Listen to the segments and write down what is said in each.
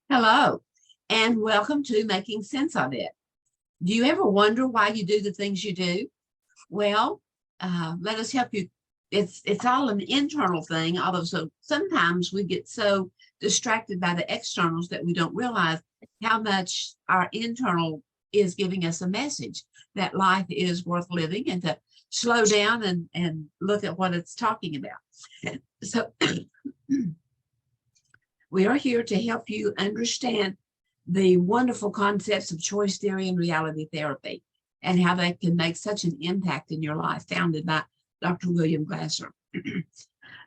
Hello, and welcome to Making Sense of It. Do you ever wonder why you do the things you do? Well, let us help you. It's all an internal thing, although sometimes we get so distracted by the externals that we don't realize how much our internal is giving us a message that life is worth living and to slow down and look at what it's talking about. So we are here to help you understand the wonderful concepts of choice theory and reality therapy and how they can make such an impact in your life, founded by Dr. William Glasser.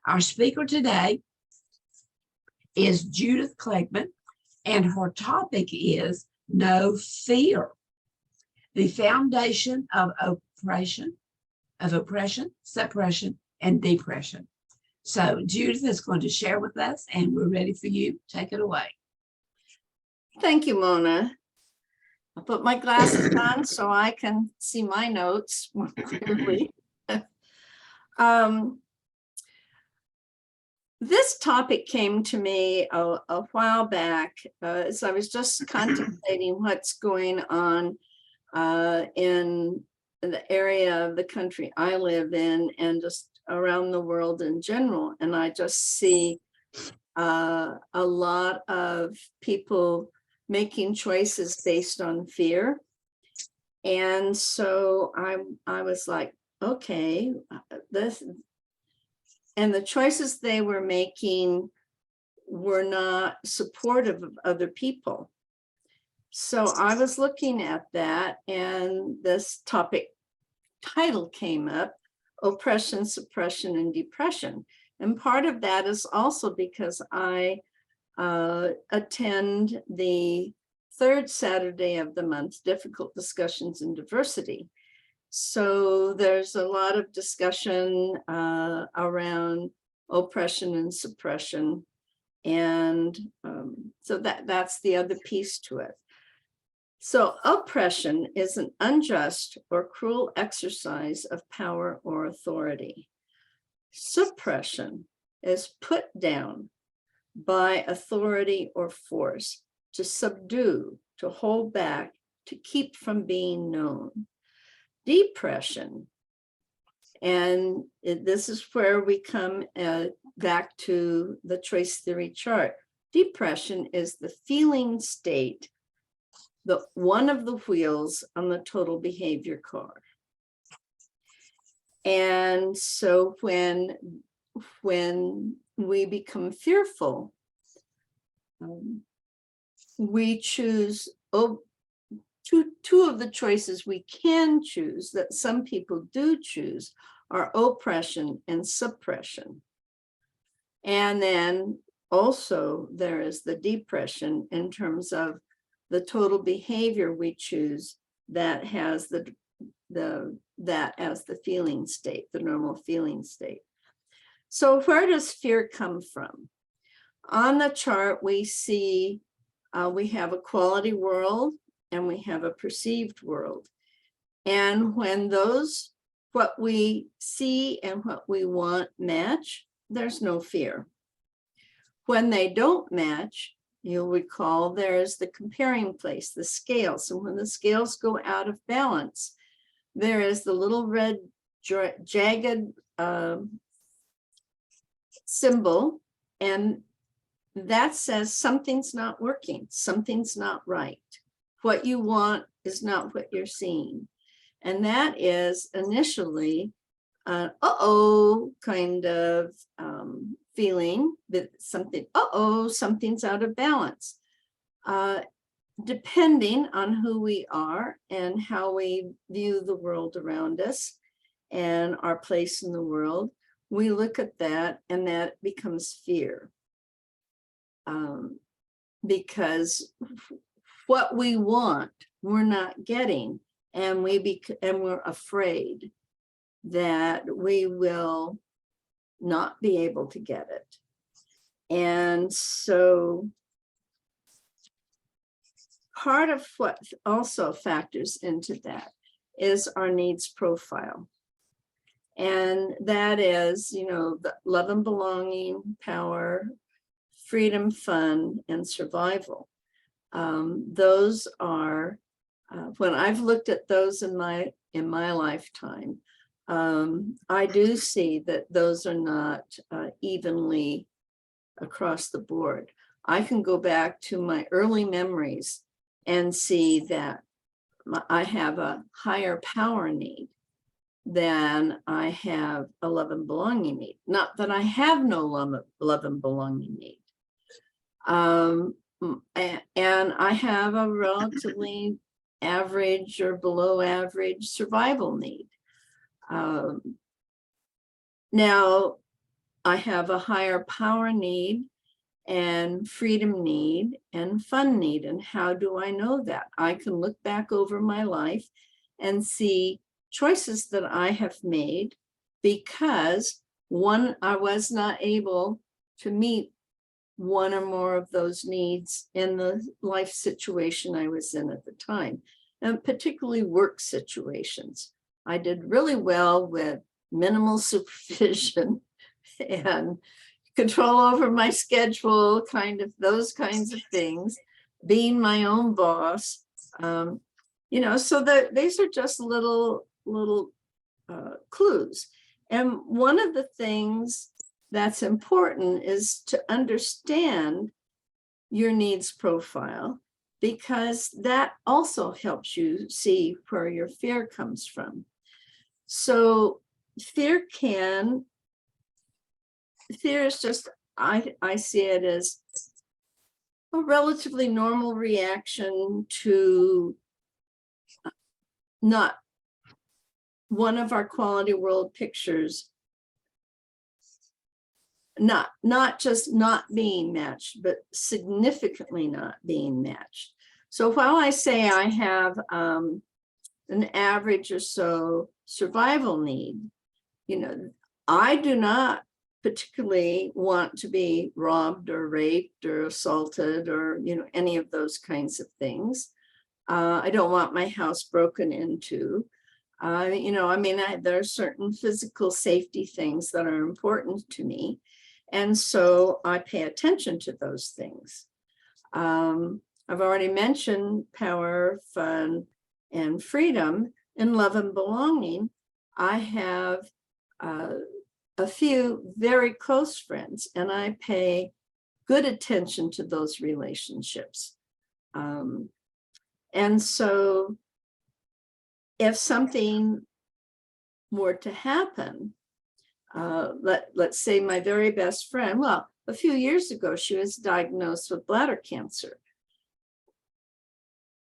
Our speaker today is Judith Klefman, and her topic is No Fear, the foundation of oppression, suppression, and depression. So Judith is going to share with us, and we're ready for you. Take it away. Thank you, Mona. I'll put my glasses on so I can see my notes more clearly. This topic came to me a while back as I was just contemplating what's going on in the area of the country I live in and just around the world in general. And I just see a lot of people making choices based on fear. And so I was like, okay, and the choices they were making were not supportive of other people. So I was looking at that, and this topic title came up: Oppression, Suppression, and Depression. And part of that is also because I attend the third Saturday of the month, Difficult Discussions in Diversity. So there's a lot of discussion around oppression and suppression. And so that's the other piece to it. So oppression is an unjust or cruel exercise of power or authority. Suppression is put down by authority or force, to subdue, to hold back, to keep from being known. Depression, and this is where we come back to the choice theory chart. Depression is the feeling state, the one of the wheels on the total behavior car. And so when we become fearful, we choose two of the choices we can choose, that some people do choose, are oppression and suppression. And then also there is the depression in terms of the total behavior we choose that has that as the feeling state, the normal feeling state. So where does fear come from? On the chart, we see we have a quality world and we have a perceived world. And when what we see and what we want match, there's no fear. When they don't match, you'll recall there's the comparing place, the scales. So when the scales go out of balance, there is the little red jagged symbol, and that says something's not working, something's not right. What you want is not what you're seeing. And that is initially an uh-oh kind of feeling that something's out of balance. Depending on who we are and how we view the world around us and our place in the world, we look at that and that becomes fear. Because what we want, we're not getting, and we're afraid that we will not be able to get it. And so part of what also factors into that is our needs profile. And that is, the love and belonging, power, freedom, fun, and survival. Those are, when I've looked at those in my lifetime, I do see that those are not evenly across the board. I can go back to my early memories and see that I have a higher power need than I have a love and belonging need. Not that I have no love and belonging need. And I have a relatively average or below average survival need. Now, I have a higher power need and freedom need and fun need. And how do I know that? I can look back over my life and see choices that I have made because one, I was not able to meet one or more of those needs in the life situation I was in at the time, and particularly work situations. I did really well with minimal supervision and control over my schedule, kind of those kinds of things, being my own boss. You know, so that these are just little clues. And one of the things that's important is to understand your needs profile, because that also helps you see where your fear comes from. So fear is just, I see it as a relatively normal reaction to not one of our quality world pictures, not just not being matched, but significantly not being matched. So while I say I have an average or so survival need, you know, I do not particularly want to be robbed or raped or assaulted or, you know, any of those kinds of things. I don't want my house broken into. You know, I mean, there are certain physical safety things that are important to me. And so I pay attention to those things. I've already mentioned power, fun, and freedom. In love and belonging, I have a few very close friends, and I pay good attention to those relationships. And so if something were to happen, let's say my very best friend, well, a few years ago, she was diagnosed with bladder cancer.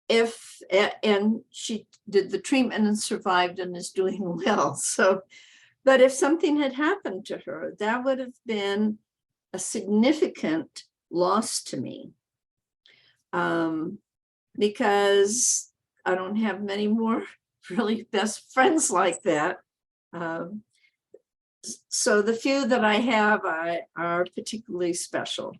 And she did the treatment and survived and is doing well. So, but if something had happened to her, that would have been a significant loss to me, because I don't have many more really best friends like that. So the few that I have are particularly special.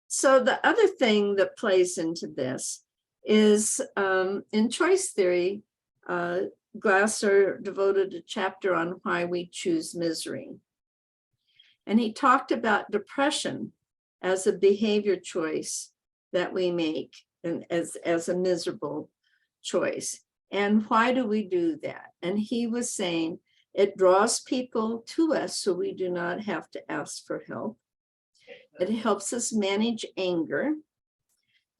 So the other thing that plays into this is in choice theory, Glasser devoted a chapter on why we choose misery. And he talked about depression as a behavior choice that we make, and as a miserable choice. And why do we do that? And he was saying it draws people to us so we do not have to ask for help. It helps us manage anger.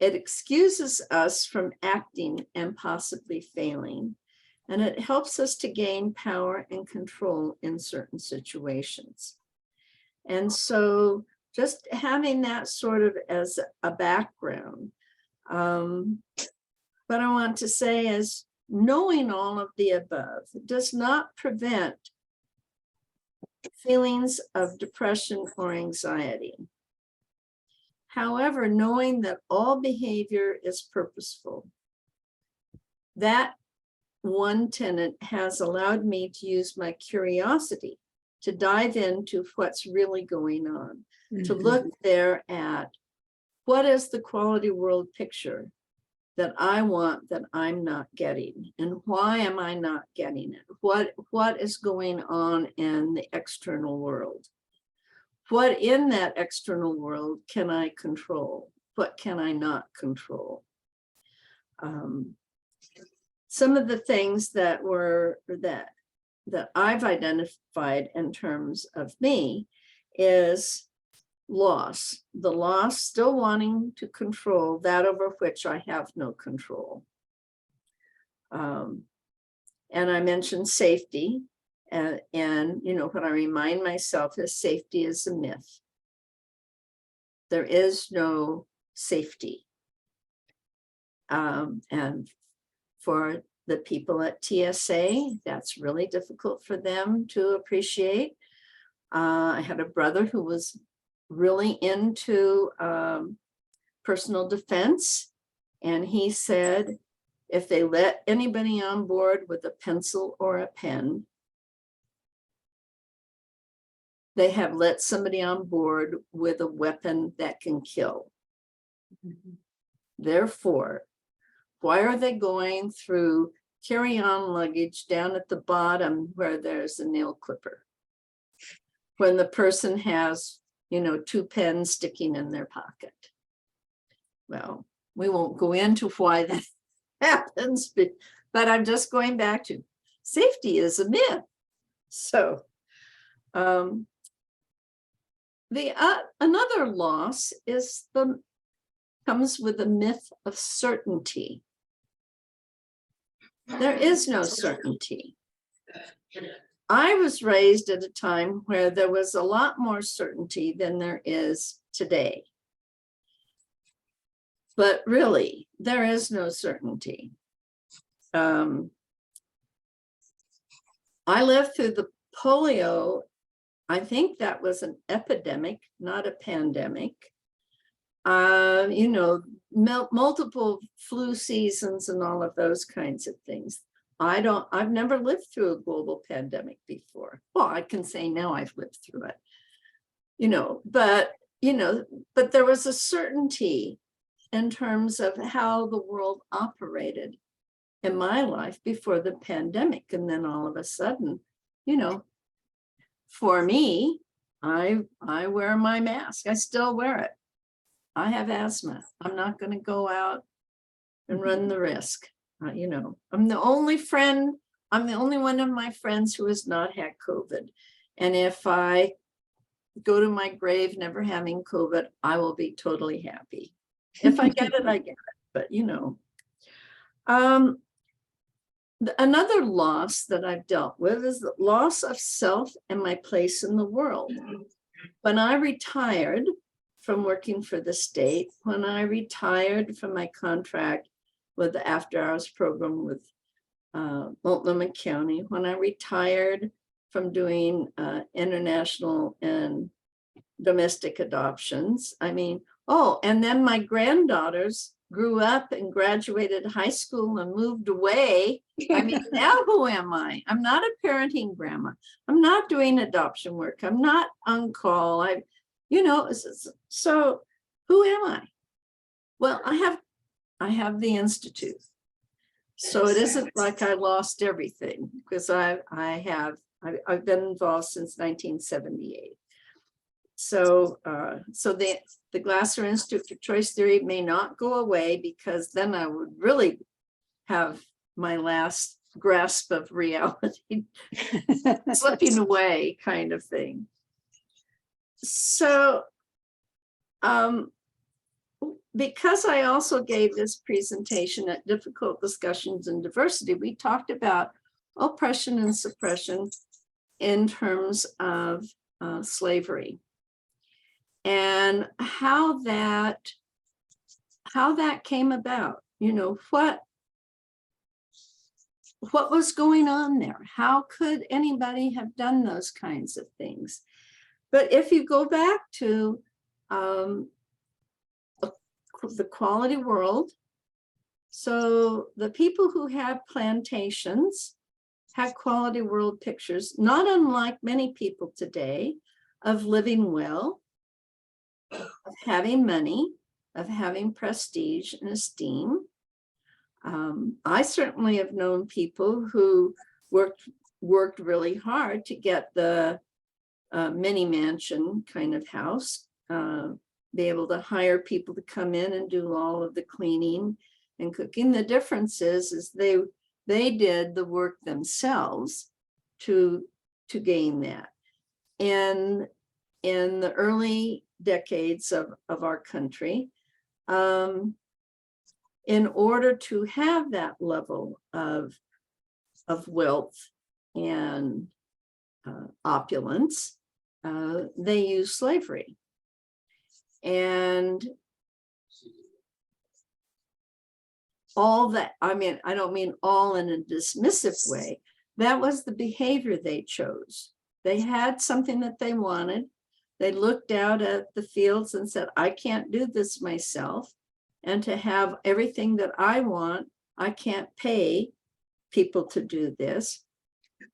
It excuses us from acting and possibly failing. And it helps us to gain power and control in certain situations. And so just having that sort of as a background. What I want to say is knowing all of the above does not prevent feelings of depression or anxiety. However, knowing that all behavior is purposeful, that one tenet has allowed me to use my curiosity to dive into what's really going on, to look there at what is the quality world picture that I want that I'm not getting, and why am I not getting it? What is going on in the external world? what in that external world can I control? What can I not control? Some of the things that I've identified in terms of me is loss, the loss, still wanting to control that over which I have no control. And I mentioned safety, and what I remind myself is safety is a myth. There is no safety. And for the people at TSA, that's really difficult for them to appreciate. I had a brother who was really into personal defense, and he said, if they let anybody on board with a pencil or a pen, they have let somebody on board with a weapon that can kill. Mm-hmm. Therefore, why are they going through carry-on luggage down at the bottom where there's a nail clipper, when the person has, 2 pens sticking in their pocket? Well, we won't go into why that happens, but I'm just going back to safety is a myth. So another loss comes with the myth of certainty. There is no certainty. I was raised at a time where there was a lot more certainty than there is today. But really, there is no certainty. I lived through the polio. I think that was an epidemic, not a pandemic. Multiple flu seasons and all of those kinds of things. I've never lived through a global pandemic before. Well, I can say now I've lived through it, but there was a certainty in terms of how the world operated in my life before the pandemic. And then all of a sudden, for me, I wear my mask. I still wear it. I have asthma. I'm not going to go out and run the risk. I'm the only one of my friends who has not had COVID. And if I go to my grave never having COVID, I will be totally happy. If I get it, I get it. But, another loss that I've dealt with is the loss of self and my place in the world. When I retired from working for the state, when I retired from my contract with the after hours program with Multnomah County, when I retired from doing international and domestic adoptions, and then my granddaughters grew up and graduated high school and moved away. Now who am I? I'm not a parenting grandma. I'm not doing adoption work. I'm not on call. So who am I? Well, I have the Institute. So it isn't like I lost everything, because I've been involved since 1978. So the Glasser Institute for Choice Theory may not go away, because then I would really have my last grasp of reality slipping away, kind of thing. So because I also gave this presentation at Difficult Discussions in Diversity, we talked about oppression and suppression in terms of slavery, and how that came about. What was going on there? How could anybody have done those kinds of things? But if you go back to the quality world, so the people who had plantations had quality world pictures, not unlike many people today, of living well, of having money, of having prestige and esteem. I certainly have known people who worked really hard to get the mini mansion kind of house, be able to hire people to come in and do all of the cleaning and cooking. The difference is they did the work themselves to gain that. In the early decades of our country, in order to have that level of wealth and opulence, they used slavery. And all that, I mean, I don't mean all in a dismissive way. That was the behavior they chose. They had something that they wanted. They looked out at the fields and said, I can't do this myself. And to have everything that I want, I can't pay people to do this.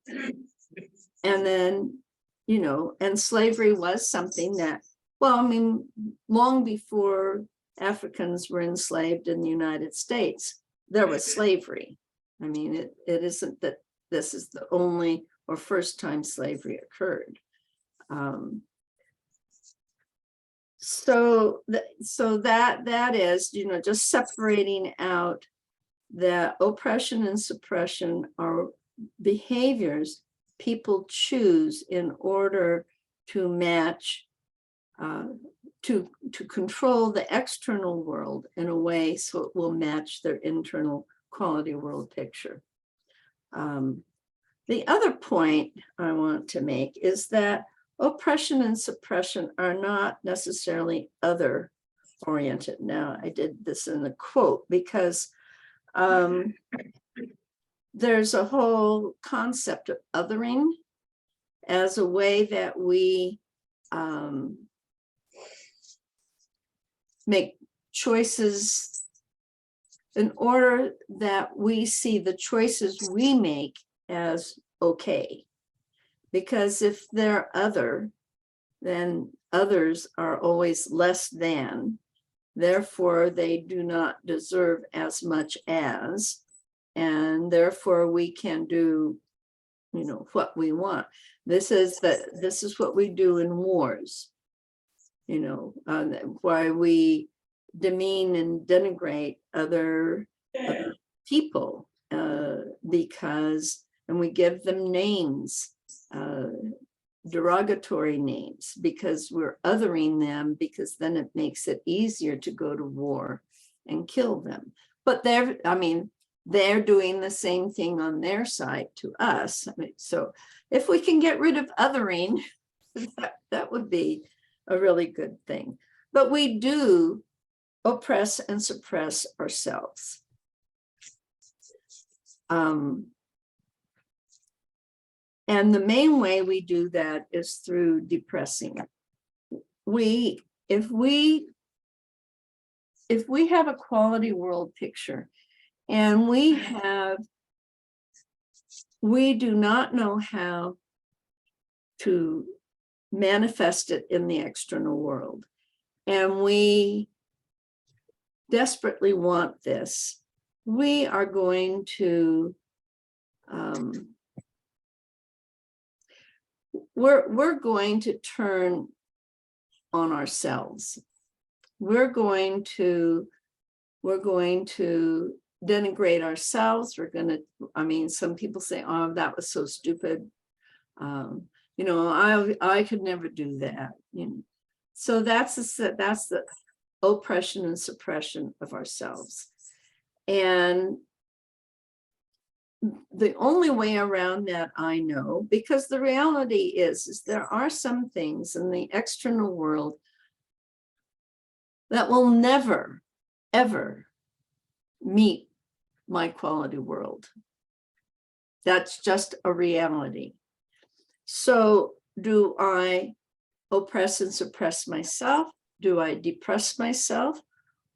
And then, you know, and slavery was something that, well, I mean, long before Africans were enslaved in the United States, there was slavery. I mean, it isn't that this is the only or first time slavery occurred. So that is, you know, just separating out that oppression and suppression are behaviors people choose in order to match, to control the external world in a way so it will match their internal quality world picture. The other point I want to make is that oppression and suppression are not necessarily other oriented. Now, I did this in the quote because there's a whole concept of othering as a way that we make choices in order that we see the choices we make as okay. Because if they're other, then others are always less than. Therefore, they do not deserve as much as, and therefore we can do, you know, what we want. This is what we do in wars, you know, why we demean and denigrate other people because, and we give them names, derogatory names, because we're othering them, because then it makes it easier to go to war and kill them. But they're doing the same thing on their side to us. I mean, so if we can get rid of othering, that would be a really good thing. But we do oppress and suppress ourselves. And the main way we do that is through depressing. If we have a quality world picture and we do not know how to manifest it in the external world, and we desperately want this, we are going to we're going to turn on ourselves. We're going to denigrate ourselves. We're going to, I mean, some people say, oh, that was so stupid. You know, I could never do that. You know? So that's the oppression and suppression of ourselves. And the only way around that I know, because the reality is there are some things in the external world that will never, ever meet my quality world. That's just a reality. So do I oppress and suppress myself? Do I depress myself?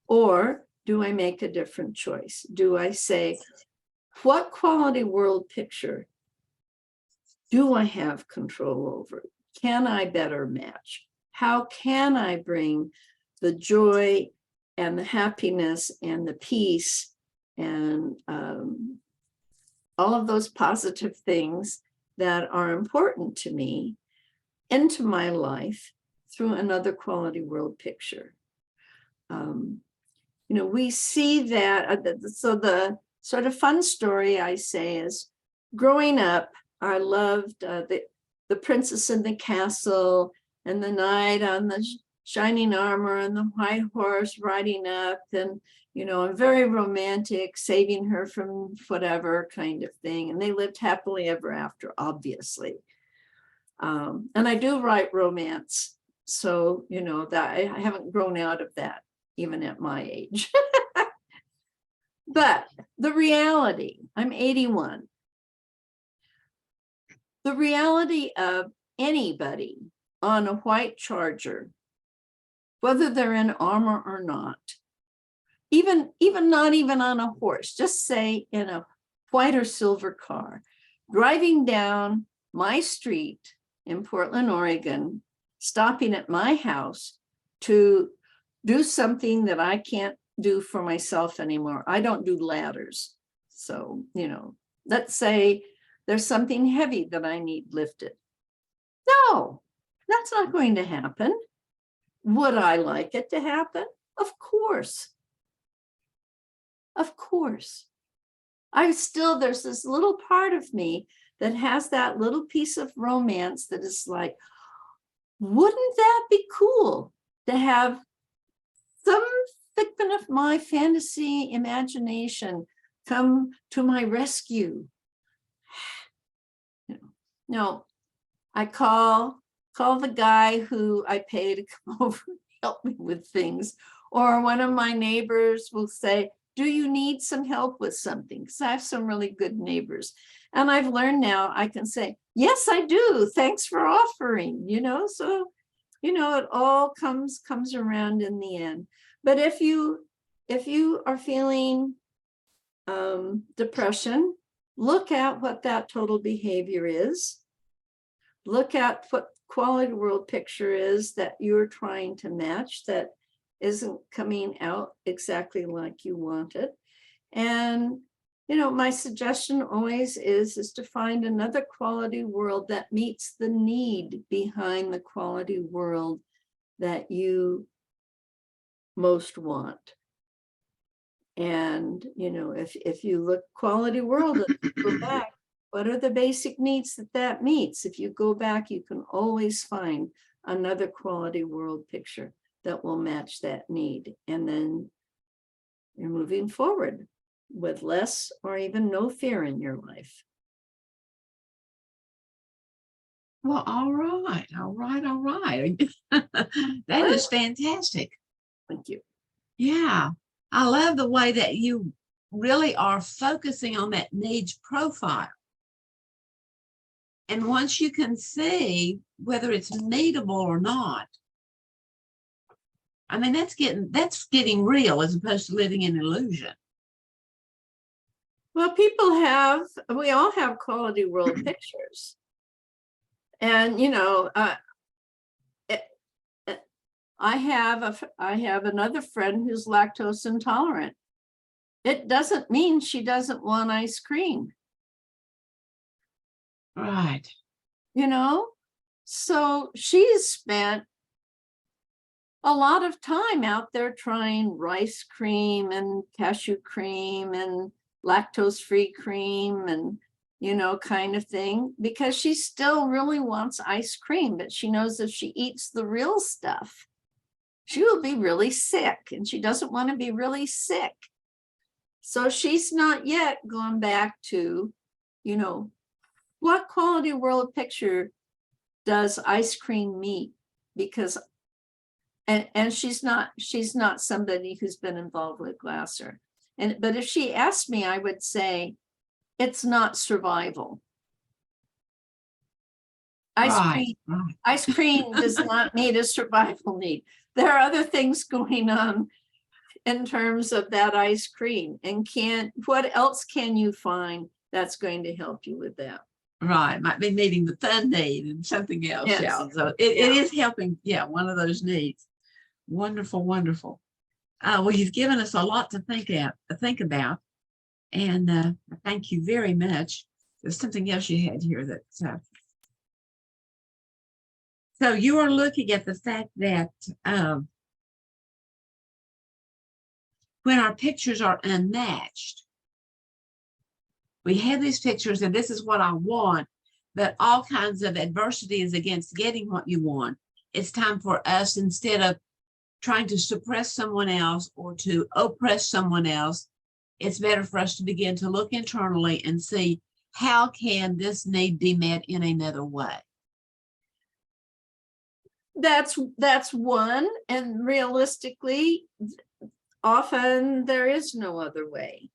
Or do I make a different choice? Do I say, what quality world picture do I have control over? Can I better match? How can I bring the joy and the happiness and the peace and all of those positive things that are important to me into my life through another quality world picture. We see that. So the sort of fun story I say is, growing up, I loved the princess in the castle and the knight on the shining armor and the white horse riding up, and very romantic, saving her from whatever kind of thing. And they lived happily ever after, obviously. And I do write romance, so that I haven't grown out of that even at my age. But the reality, I'm 81. The reality of anybody on a white charger, whether they're in armor or not, even not even on a horse, just say in a white or silver car, driving down my street in Portland, Oregon, stopping at my house to do something that I can't do for myself anymore. I don't do ladders. So, let's say there's something heavy that I need lifted. No, that's not going to happen. Would I like it to happen? Of course. Of course. There's this little part of me that has that little piece of romance that is like, wouldn't that be cool to have some figment of my fantasy imagination come to my rescue? No, I call the guy who I pay to come over and help me with things. Or one of my neighbors will say, do you need some help with something? Because I have some really good neighbors. And I've learned now I can say, yes, I do. Thanks for offering, so, it all comes around in the end. But if you are feeling depression, look at what that total behavior is. Look at what quality world picture is that you're trying to match that isn't coming out exactly like you want it. And, my suggestion always is to find another quality world that meets the need behind the quality world that you most want. And, if you look quality world, go back, what are the basic needs that meets? If you go back, you can always find another quality world picture that will match that need. And then you're moving forward with less or even no fear in your life. Well, all right. That is fantastic. Thank you. Yeah. I love the way that you really are focusing on that needs profile. And once you can see whether it's needable or not, I mean, that's getting real as opposed to living in illusion. Well, we all have quality world pictures. And, I have another friend who's lactose intolerant. It doesn't mean she doesn't want ice cream. Right. So she's spent a lot of time out there trying rice cream and cashew cream and lactose-free cream and, kind of thing, because she still really wants ice cream, but she knows if she eats the real stuff, she will be really sick, and she doesn't want to be really sick. So she's not yet gone back to, what quality world picture does ice cream meet? Because, and she's not somebody who's been involved with Glasser. But if she asked me, I would say, it's not survival. Ice cream does not meet a survival need. There are other things going on in terms of that ice cream, and what else can you find that's going to help you with that? Right, might be meeting the fun need and something else. Yes. Yeah, so it is helping. Yeah, one of those needs. Wonderful. Well, you've given us a lot to think about, and thank you very much. There's something else you had here that So you are looking at the fact that when our pictures are unmatched, we have these pictures and this is what I want, but all kinds of adversity is against getting what you want. It's time for us, instead of trying to suppress someone else or to oppress someone else, it's better for us to begin to look internally and see, how can this need be met in another way? That's one, and realistically, often there is no other way.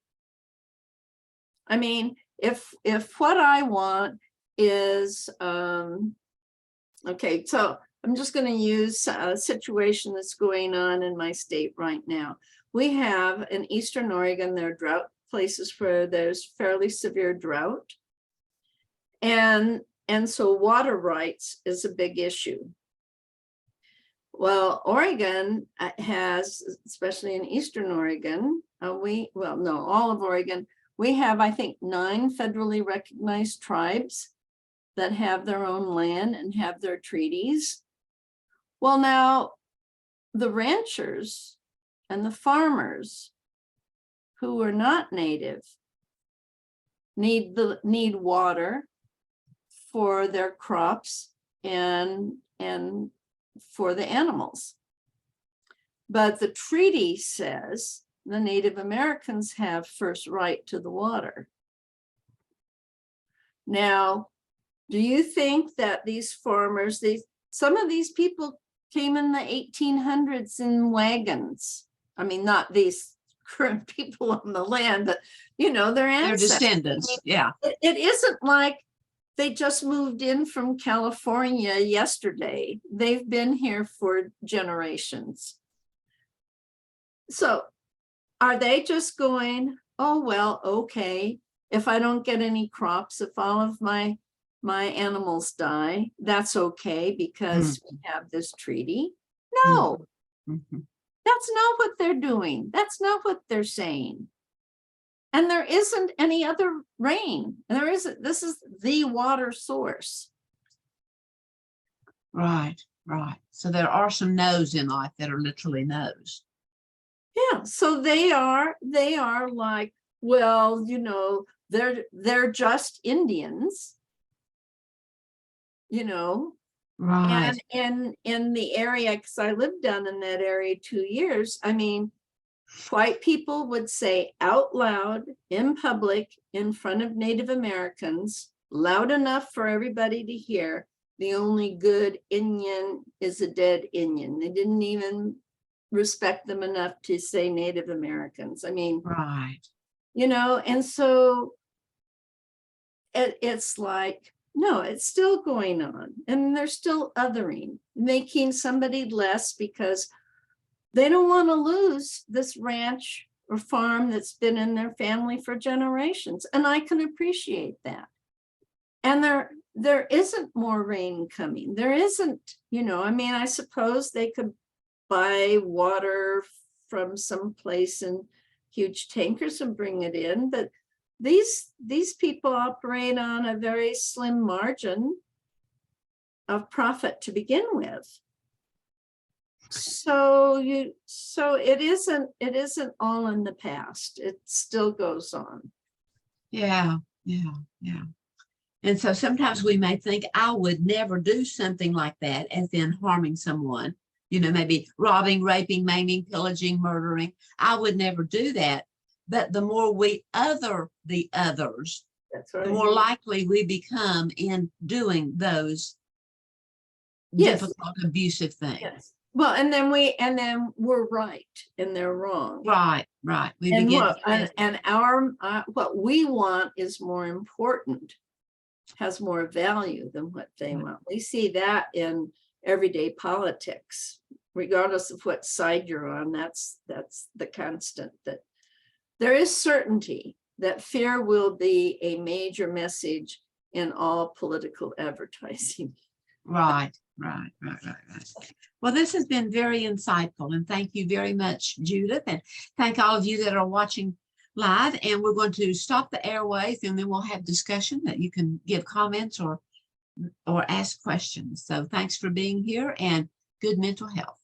I mean, if what I want is okay, so I'm just going to use a situation that's going on in my state right now. We have in Eastern Oregon, there are drought places where there's fairly severe drought. And so water rights is a big issue. Well, Oregon has, especially in Eastern Oregon, all of Oregon, we have, I think, 9 federally recognized tribes that have their own land and have their treaties. Well, now the ranchers and the farmers who are not native need water for their crops and for the animals. But the treaty says the Native Americans have first right to the water. Now, do you think that these farmers, some of these people came in the 1800s in wagons? I mean, not these current people on the land, but their ancestors. Their descendants, yeah. It isn't like they just moved in from California yesterday. They've been here for generations. So are they just going, oh, well, okay, if I don't get any crops, if all of my animals die, that's okay because we have this treaty? No, that's not what they're doing. That's not what they're saying. And there isn't any other rain. There isn't. This is the water source. Right, right. So there are some no's in life that are literally no's. Yeah. So they are like, well, they're just Indians. Right. And in the area, because I lived down in that area 2 years, I mean, white people would say out loud in public in front of Native Americans, loud enough for everybody to hear, the only good Indian is a dead Indian. They didn't even respect them enough to say Native Americans. I mean, right. And so it's like, no, it's still going on. And they're still othering, making somebody less because they don't want to lose this ranch or farm that's been in their family for generations. And I can appreciate that. And there isn't more rain coming. There isn't, I mean, I suppose they could buy water from some place in huge tankers and bring it in. But these people operate on a very slim margin of profit to begin with. So it isn't all in the past. It still goes on. Yeah. And so sometimes we may think, I would never do something like that, as in harming someone, maybe robbing, raping, maiming, pillaging, murdering. I would never do that. But the more we other the others, that's right, the more likely we become in doing those difficult, abusive things. Yes. Well, and then we're right and they're wrong. Right. We and begin what we want is more important, has more value than what they want. We see that in everyday politics, regardless of what side you're on. That's the constant, that there is certainty that fear will be a major message in all political advertising. Right. Well, this has been very insightful, and thank you very much, Judith, and thank all of you that are watching live. And we're going to stop the airwaves, and then we'll have discussion that you can give comments or or ask questions. So thanks for being here and good mental health.